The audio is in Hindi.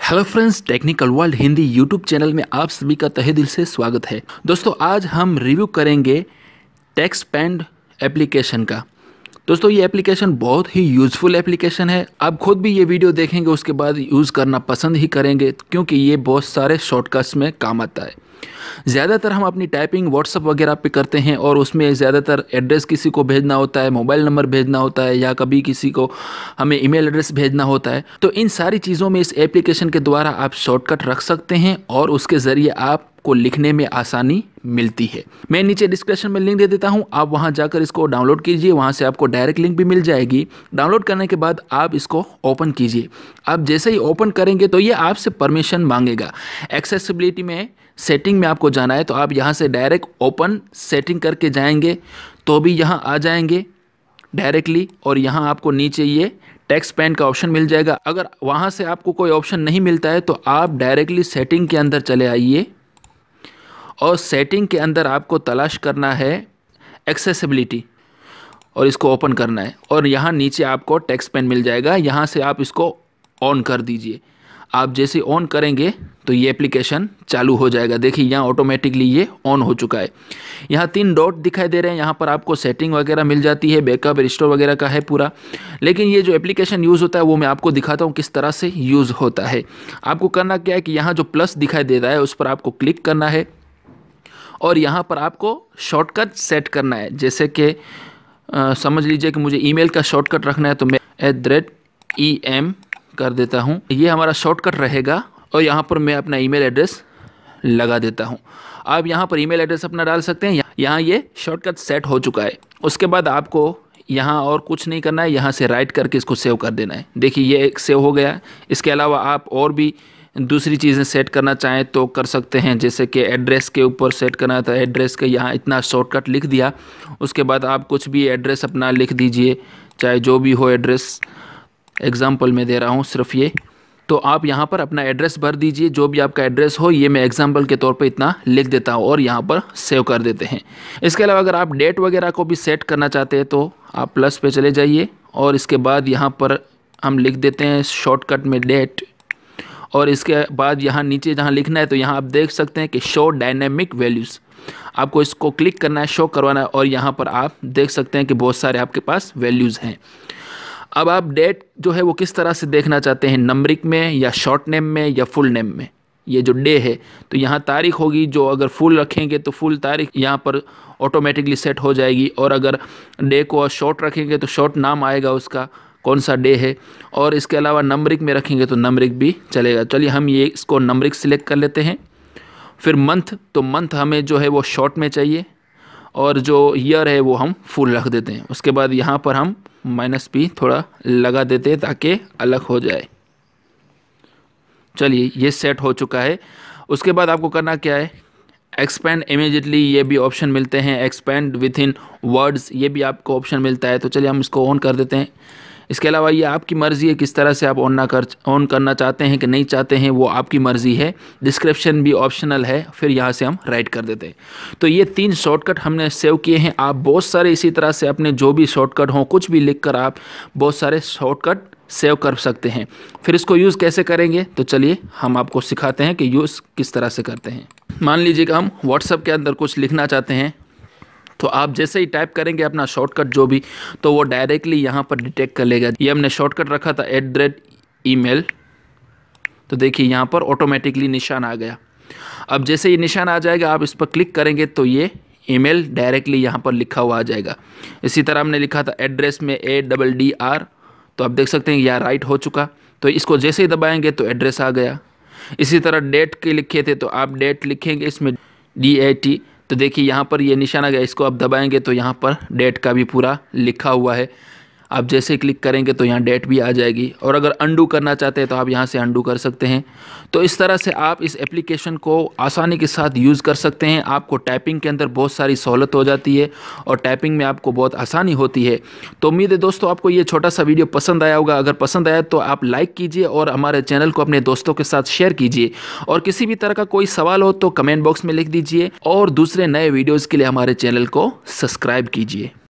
Hello friends, technical world Hindi YouTube channel में आप सभी का तहे दिल से स्वागत है। दोस्तों, आज हम रिव्यू करेंगे टेक्सपेंड एप्लीकेशन का। दोस्तों, ये एप्लीकेशन बहुत ही यूज़फुल एप्लीकेशन है। आप खुद भी ये वीडियो देखेंगे, उसके बाद यूज़ करना पसंद ही करेंगे, क्योंकि ये बहुत सारे शॉर्टकट्स में काम आता है। ज़्यादातर हम अपनी टाइपिंग व्हाट्सअप वगैरह पे करते हैं और उसमें ज़्यादातर एड्रेस किसी को भेजना होता है, मोबाइल नंबर भेजना होता है, या कभी किसी को हमें ईमेल एड्रेस भेजना होता है। तो इन सारी चीज़ों में इस एप्लीकेशन के द्वारा आप शॉर्टकट रख सकते हैं और उसके ज़रिए आपको लिखने में आसानी मिलती है। मैं नीचे डिस्क्रिप्शन में लिंक दे देता हूं, आप वहां जाकर इसको डाउनलोड कीजिए। वहां से आपको डायरेक्ट लिंक भी मिल जाएगी। डाउनलोड करने के बाद आप इसको ओपन कीजिए। आप जैसे ही ओपन करेंगे तो ये आपसे परमिशन मांगेगा। एक्सेसिबिलिटी में सेटिंग में आपको जाना है, तो आप यहां से डायरेक्ट ओपन सेटिंग करके जाएंगे तो भी यहां आ जाएंगे डायरेक्टली, और यहां आपको नीचे ये टेक्सपेंड का ऑप्शन मिल जाएगा। अगर वहां से आपको कोई ऑप्शन नहीं मिलता है तो आप डायरेक्टली सेटिंग के अंदर चले आइए और सेटिंग के अंदर आपको तलाश करना है एक्सेसिबिलिटी और इसको ओपन करना है, और यहाँ नीचे आपको टेक्सपेंड मिल जाएगा। यहाँ से आप इसको ऑन कर दीजिए। आप जैसे ऑन करेंगे तो ये एप्लीकेशन चालू हो जाएगा। देखिए, यहाँ ऑटोमेटिकली ये ऑन हो चुका है। यहाँ 3 डॉट दिखाई दे रहे हैं। यहाँ पर आपको सेटिंग वगैरह मिल जाती है, बैकअप रिस्टोर वगैरह का है पूरा। लेकिन ये जो एप्लीकेशन यूज़ होता है वो मैं आपको दिखाता हूँ किस तरह से यूज़ होता है। आपको करना क्या है कि यहाँ जो प्लस दिखाई दे रहा है उस पर आपको क्लिक करना है और यहाँ पर आपको शॉर्टकट सेट करना है। जैसे कि समझ लीजिए कि मुझे ईमेल का शॉर्टकट रखना है, तो मैं @em कर देता हूँ। ये हमारा शॉर्टकट रहेगा और यहाँ पर मैं अपना ईमेल एड्रेस लगा देता हूँ। आप यहाँ पर ईमेल एड्रेस अपना डाल सकते हैं। यहाँ ये शॉर्टकट सेट हो चुका है। उसके बाद आपको यहाँ और कुछ नहीं करना है, यहाँ से राइट करके इसको सेव कर देना है। देखिए, ये एक सेव हो गया। इसके अलावा आप और भी दूसरी चीज़ें सेट करना चाहें तो कर सकते हैं। जैसे कि एड्रेस के ऊपर सेट करना था, एड्रेस के यहाँ इतना शॉर्टकट लिख दिया। उसके बाद आप कुछ भी एड्रेस अपना लिख दीजिए, चाहे जो भी हो एड्रेस। एग्ज़ाम्पल में दे रहा हूँ सिर्फ ये। तो आप यहाँ पर अपना एड्रेस भर दीजिए, जो भी आपका एड्रेस हो। ये मैं एग्जाम्पल के तौर पे इतना लिख देता हूँ और यहाँ पर सेव कर देते हैं। इसके अलावा अगर आप डेट वगैरह को भी सेट करना चाहते हैं तो आप प्लस पे चले जाइए और इसके बाद यहाँ पर हम लिख देते हैं शॉर्टकट में डेट, और इसके बाद यहाँ नीचे जहाँ लिखना है तो यहाँ आप देख सकते हैं कि शो डायनेमिक वैल्यूज़। आपको इसको क्लिक करना है, शो करवाना है, और यहाँ पर आप देख सकते हैं कि बहुत सारे आपके पास वैल्यूज़ हैं। अब आप डेट जो है वो किस तरह से देखना चाहते हैं, नंबरिक में या शॉर्ट नेम में या फुल नेम में। ये जो डे है तो यहाँ तारीख होगी, जो अगर फुल रखेंगे तो फुल तारीख यहाँ पर ऑटोमेटिकली सेट हो जाएगी, और अगर डे को शॉर्ट रखेंगे तो शॉर्ट नाम आएगा उसका, कौन सा डे है। और इसके अलावा नंबरिक में रखेंगे तो नंबरिक भी चलेगा। चलिए हम ये इसको नंबरिक सिलेक्ट कर लेते हैं। फिर मंथ, तो मंथ हमें जो है वो शॉर्ट में चाहिए, और जो ईयर है वो हम फुल रख देते हैं। उसके बाद यहाँ पर हम -p थोड़ा लगा देते हैं ताकि अलग हो जाए। चलिए, ये सेट हो चुका है। उसके बाद आपको करना क्या है, एक्सपेंड इमीडिएटली, ये भी ऑप्शन मिलते हैं। एक्सपेंड विथ इन वर्ड्स, ये भी आपको ऑप्शन मिलता है। तो चलिए हम इसको ऑन कर देते हैं। इसके अलावा ये आपकी मर्ज़ी है किस तरह से आप ऑन करना चाहते हैं कि नहीं चाहते हैं, वो आपकी मर्ज़ी है। डिस्क्रिप्शन भी ऑप्शनल है, फिर यहाँ से हम राइट कर देते हैं। तो ये 3 शॉर्टकट हमने सेव किए हैं। आप बहुत सारे इसी तरह से अपने जो भी शॉर्टकट हों, कुछ भी लिखकर आप बहुत सारे शॉर्टकट सेव कर सकते हैं। फिर इसको यूज़ कैसे करेंगे, तो चलिए हम आपको सिखाते हैं कि यूज़ किस तरह से करते हैं। मान लीजिए कि हम व्हाट्सएप के अंदर कुछ लिखना चाहते हैं, तो आप जैसे ही टाइप करेंगे अपना शॉर्टकट जो भी, तो वो डायरेक्टली यहाँ पर डिटेक्ट कर लेगा। ये हमने शॉर्टकट रखा था @email, तो देखिए यहाँ पर ऑटोमेटिकली निशान आ गया। अब जैसे ही निशान आ जाएगा, आप इस पर क्लिक करेंगे तो ये ईमेल डायरेक्टली यहाँ पर लिखा हुआ आ जाएगा। इसी तरह हमने लिखा था एड्रेस में ADDR, तो आप देख सकते हैं यहाँ राइट हो चुका। तो इसको जैसे ही दबाएंगे तो एड्रेस आ गया। इसी तरह डेट के लिखे थे तो आप डेट लिखेंगे इसमें DAT, तो देखिए यहाँ पर ये निशान आ गया। इसको आप दबाएंगे तो यहाँ पर डेट का भी पूरा लिखा हुआ है। आप जैसे क्लिक करेंगे तो यहाँ डेट भी आ जाएगी, और अगर अंडू करना चाहते हैं तो आप यहाँ से अंडू कर सकते हैं। तो इस तरह से आप इस एप्लीकेशन को आसानी के साथ यूज़ कर सकते हैं। आपको टाइपिंग के अंदर बहुत सारी सहूलत हो जाती है और टाइपिंग में आपको बहुत आसानी होती है। तो उम्मीद है दोस्तों आपको ये छोटा सा वीडियो पसंद आया होगा। अगर पसंद आया तो आप लाइक कीजिए और हमारे चैनल को अपने दोस्तों के साथ शेयर कीजिए, और किसी भी तरह का कोई सवाल हो तो कमेंट बॉक्स में लिख दीजिए, और दूसरे नए वीडियोज़ के लिए हमारे चैनल को सब्सक्राइब कीजिए।